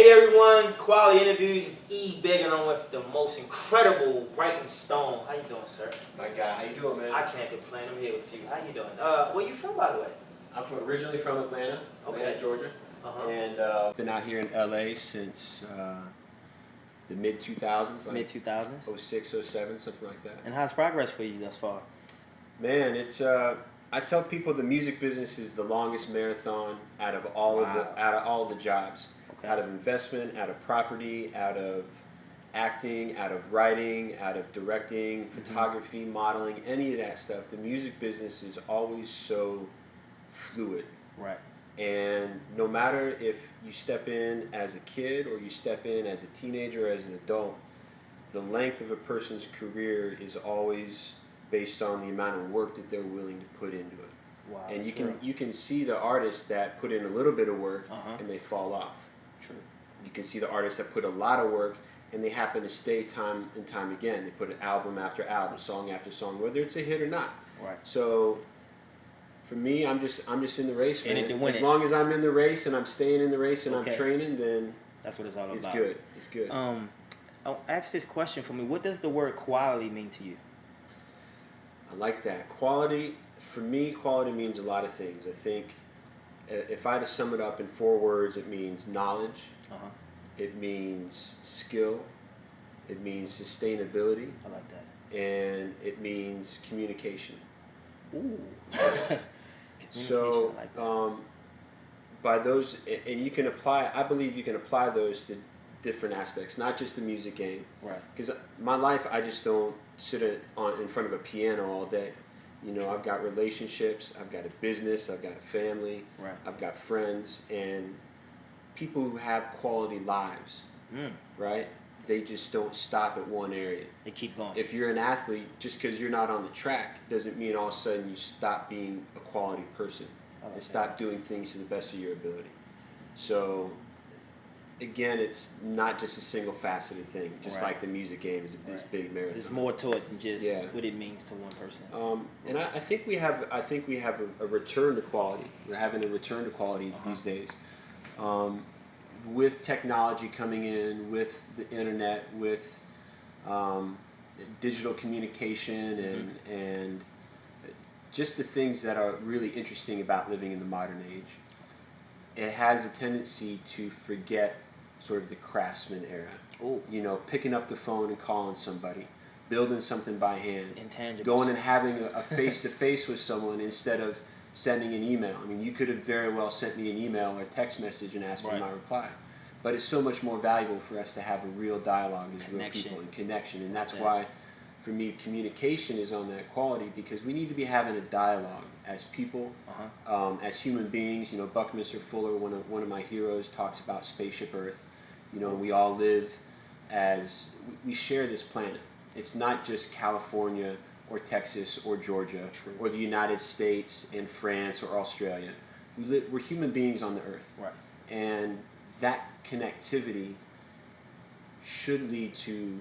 Hey everyone, Quality Interviews is E Big, and I'm with the most incredible BRIGHTON STONE. How you doing, sir? My guy, how you doing, man? I can't complain. I'm here with you. How you doing? Where you from, by the way? I'm originally from Atlanta, Georgia, and been out here in LA since the mid 2000s, like Mid 2000s. 06, 07, something like that. And how's progress for you thus far? Man, it's I tell people the music business is the longest marathon out of all of the jobs. Okay. Out of investment, out of property, out of acting, out of writing, out of directing, photography, modeling, any of that stuff. The music business is always so fluid. Right. And no matter if you step in as a kid or you step in as a teenager or as an adult, the length of a person's career is always based on the amount of work that they're willing to put into it. Wow. And you can see the artists that put in a little bit of work and they fall off. True. You can see the artists that put a lot of work and they happen to stay time and time again. They put an album after album, song after song, whether it's a hit or not. Right. So for me, I'm just in the race, man. As long as I'm in the race and I'm staying in the race and I'm training, then that's what it's all about. It's good. It's good. I'll ask this question for me. What does the word quality mean to you? I like that. Quality, for me, quality means a lot of things. I think if I had to sum it up in 4 words, it means knowledge, it means skill, it means sustainability. I like that. And it means communication. Ooh. So, I like that. by those, and you can apply, I believe you can apply those to different aspects, not just the music game. Right. Because my life, I just don't sit in front of a piano all day. You know, I've got relationships, I've got a business, I've got a family, Right. I've got friends, and people who have quality lives, right? They just don't stop at one area. They keep going. If you're an athlete, just because you're not on the track doesn't mean all of a sudden you stop being a quality person and stop doing things to the best of your ability. So, again, it's not just a single faceted thing, just like the music game is this big marathon. There's more to it than just what it means to one person. And I think we have a return to quality. We're having a return to quality these days. With technology coming in, with the internet, with digital communication and just the things that are really interesting about living in the modern age, it has a tendency to forget sort of the craftsman era. Ooh. You know, picking up the phone and calling somebody, building something by hand, Intangibles. going and having a face-to-face with someone instead of sending an email. I mean, you could have very well sent me an email or a text message and asked me my reply. But it's so much more valuable for us to have a real dialogue as real people and connection. And that's why, for me, communication is on that quality, because we need to be having a dialogue as people, as human beings. You know, Buckminster Fuller, one of my heroes, talks about Spaceship Earth. You know, we all live as, we share this planet. It's not just California or Texas or Georgia or the United States and France or Australia. We're human beings on the earth. Right. And that connectivity should lead to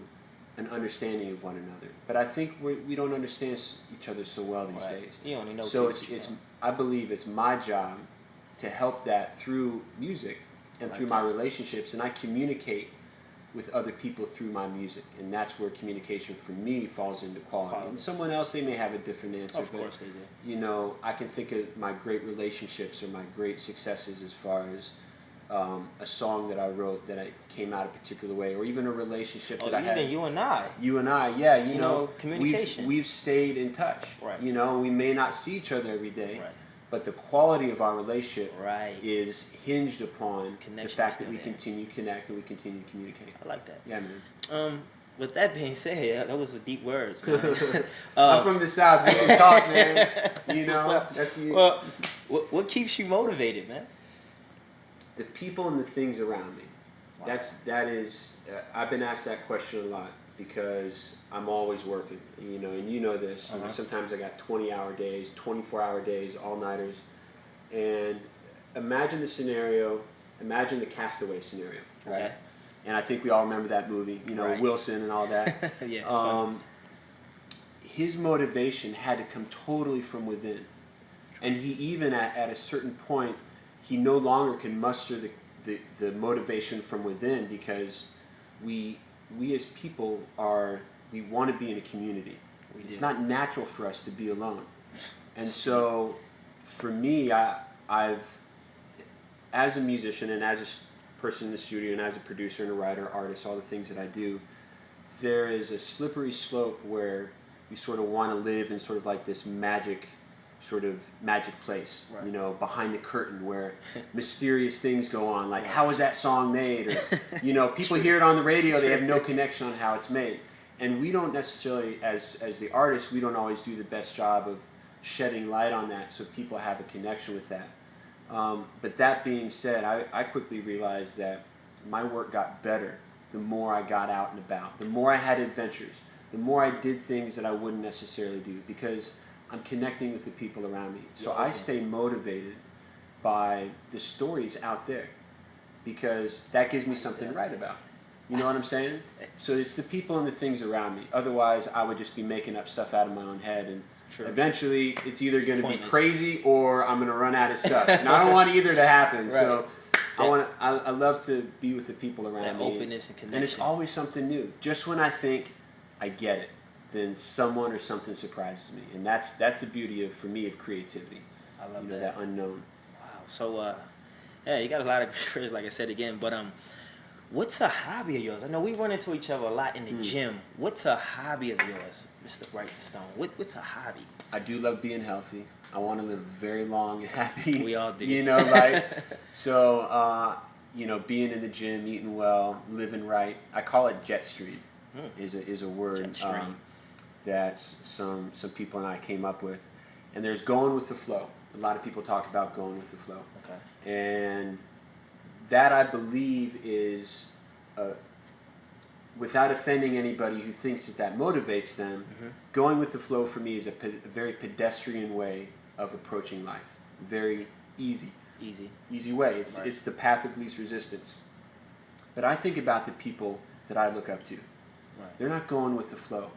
an understanding of one another. But I think we don't understand each other so well these days. You only know so I believe it's my job to help that through music and through my relationships, and I communicate with other people through my music, and that's where communication for me falls into quality. And someone else, they may have a different answer. Of course they do. You know, I can think of my great relationships or my great successes as far as a song that I wrote that came out a particular way, or even a relationship that I had. You and I, yeah, you know, communication. We've stayed in touch. Right. You know, we may not see each other every day, but the quality of our relationship is hinged upon the fact that we continue to connect and we continue to communicate. I like that. Yeah, man. With that being said, that was deep words, man. I'm from the South. We can talk, man. You know, that's you. Well, what keeps you motivated, man? The people and the things around me. Wow. That is. I've been asked that question a lot because I'm always working. You know, and you know this. You know, sometimes I got 20-hour days, 24-hour days, all-nighters, and imagine the scenario. Imagine the Castaway scenario, right? Okay. And I think we all remember that movie. You know, Wilson and all that. His motivation had to come totally from within, and he even at a certain point, he no longer can muster the motivation from within, because we as people we want to be in a community. It's not natural for us to be alone. And so for me, I've, as a musician and as a person in the studio and as a producer and a writer, artist, all the things that I do, there is a slippery slope where you sort of want to live in sort of like this magic place, right. You know, behind the curtain where mysterious things go on, like how was that song made? Or, you know, people hear it on the radio, they have no connection on how it's made. And we don't necessarily, as the artists, we don't always do the best job of shedding light on that so people have a connection with that. But that being said, I quickly realized that my work got better the more I got out and about, the more I had adventures, the more I did things that I wouldn't necessarily do, because I'm connecting with the people around me. So I stay motivated by the stories out there, because that gives me something to write about. You know what I'm saying? So it's the people and the things around me. Otherwise, I would just be making up stuff out of my own head, and eventually it's either going to be crazy or I'm going to run out of stuff. And I don't want either to happen. Right. So I love to be with the people around me. Openness and connection. And it's always something new. Just when I think I get it, then someone or something surprises me, and that's the beauty for me of creativity. I love that unknown. Wow. So yeah, you got a lot of careers, like I said again. But what's a hobby of yours? I know we run into each other a lot in the gym. What's a hobby of yours, Mr. Brighton Stone? What's a hobby? I do love being healthy. I want to live very long and happy. We all do. You know, like so. You know, being in the gym, eating well, living right. I call it jet stream. Is a word that some people and I came up with. And there's going with the flow. A lot of people talk about going with the flow. Okay. And that, I believe, is, without offending anybody who thinks that motivates them, going with the flow for me is a very pedestrian way of approaching life. Very easy way. It's the path of least resistance. But I think about the people that I look up to. Right. They're not going with the flow.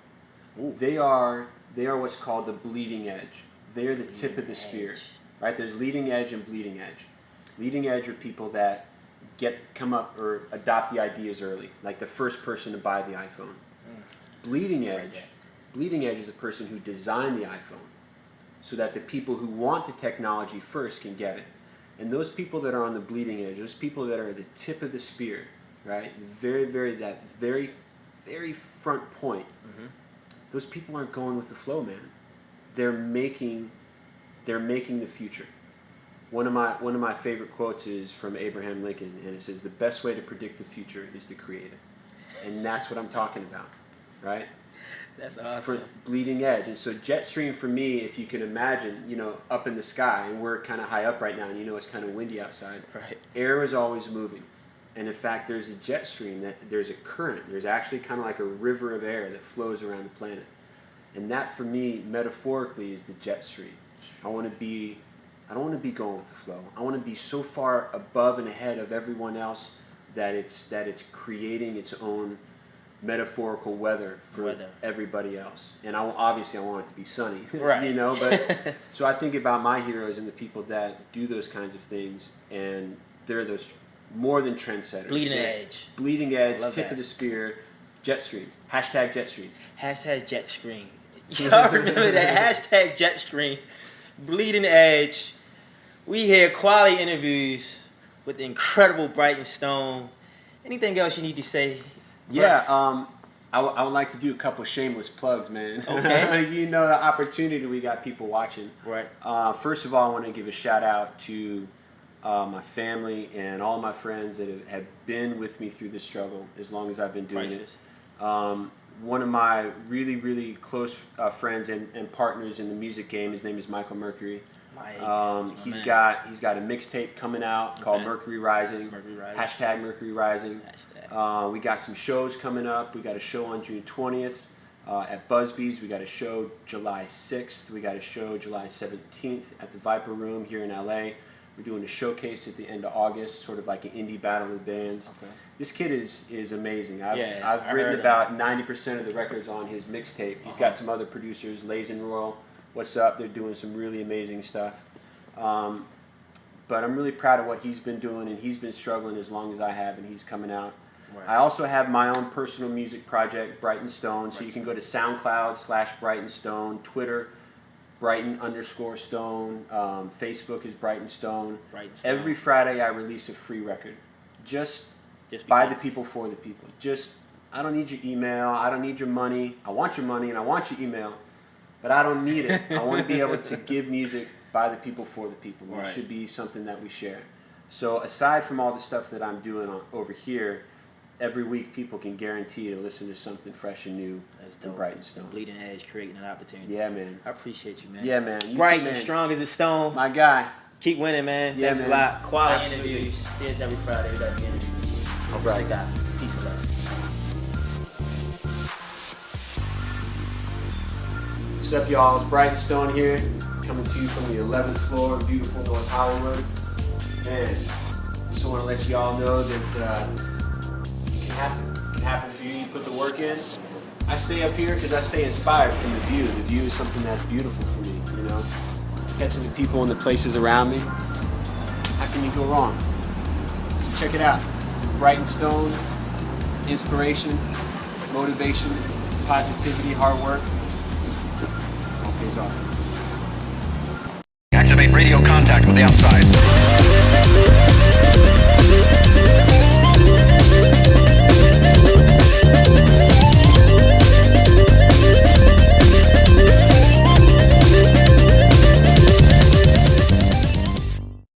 Ooh. They are what's called the bleeding edge. They're the tip of the spear. Right? There's leading edge and bleeding edge. Leading edge are people that come up or adopt the ideas early, like the first person to buy the iPhone. Bleeding edge is the person who designed the iPhone, so that the people who want the technology first can get it. And those people that are on the bleeding edge, those people that are the tip of the spear, right? Very front point. Those people aren't going with the flow, man. They're making the future. One of my favorite quotes is from Abraham Lincoln, and it says, "The best way to predict the future is to create it." And that's what I'm talking about, right? That's awesome. For bleeding edge. And so jet stream for me, if you can imagine, you know, up in the sky, and we're kind of high up right now, and you know it's kind of windy outside. Right. Air is always moving. And in fact, there's a jet stream, there's a current. There's actually kind of like a river of air that flows around the planet. And that for me, metaphorically, is the jet stream. I don't want to be going with the flow. I want to be so far above and ahead of everyone else that it's creating its own metaphorical weather for everybody else. And obviously I want it to be sunny, right. You know. But so I think about my heroes and the people that do those kinds of things, and they're those more than trendsetters. Bleeding edge, tip of the spear, jet stream. Hashtag jet stream. Hashtag jet stream. Y'all remember that? Hashtag jet stream. Bleeding edge. We hear quality interviews with the incredible Brighton Stone. Anything else you need to say? Yeah, I would like to do a couple shameless plugs, man. Okay. You know, the opportunity, we got people watching. Right. First of all, I want to give a shout out to my family and all my friends that have been with me through this struggle as long as I've been doing it. One of my really, really close friends and partners in the music game, his name is Michael Mercury. He's got a mixtape coming out called Mercury Rising. Hashtag Mercury Rising. We got some shows coming up. We got a show on June 20th at Busby's. We got a show July 6th. We got a show July 17th at the Viper Room here in LA. We're doing a showcase at the end of August, sort of like an indie battle of bands. Okay. This kid is amazing. I've written about 90% of the records on his mixtape. He's got some other producers, Lays and Royal. What's up? They're doing some really amazing stuff. but I'm really proud of what he's been doing, and he's been struggling as long as I have, and he's coming out. Right. I also have my own personal music project, Brighton Stone. So you can go to SoundCloud/Brighton Stone, Twitter, Brighton_Stone, Facebook is Brighton Stone. Brighton Stone. Every Friday I release a free record, just Just by the because. people for the people. I don't need your email. I don't need your money. I want your money and I want your email, but I don't need it. I want to be able to give music by the people for the people. It Right. should be something that we share. So aside from all the stuff that I'm doing over here, every week people can guarantee to listen to something fresh and new from Brighton Stone. Bleeding Edge, creating an opportunity. Yeah, man. I appreciate you, man. Yeah, man. You Brighton, too, man. strong as a stone. My guy. Keep winning, man. Yeah, Thanks man. a lot. Quality Absolutely. interviews. See us every Friday. We got the interview with you. All right. Check out. Peace and love. What's up, y'all? It's Brighton Stone here, coming to you from the 11th floor of beautiful North Hollywood. Man, just want to let y'all know that it can happen. It can happen for you. You put the work in. I stay up here because I stay inspired from the view. The view is something that's beautiful for me, you know. Catching the people and the places around me. How can you go wrong? So check it out. Brighton Stone, inspiration, motivation, positivity, hard work. All pays off. Activate radio contact with the outside.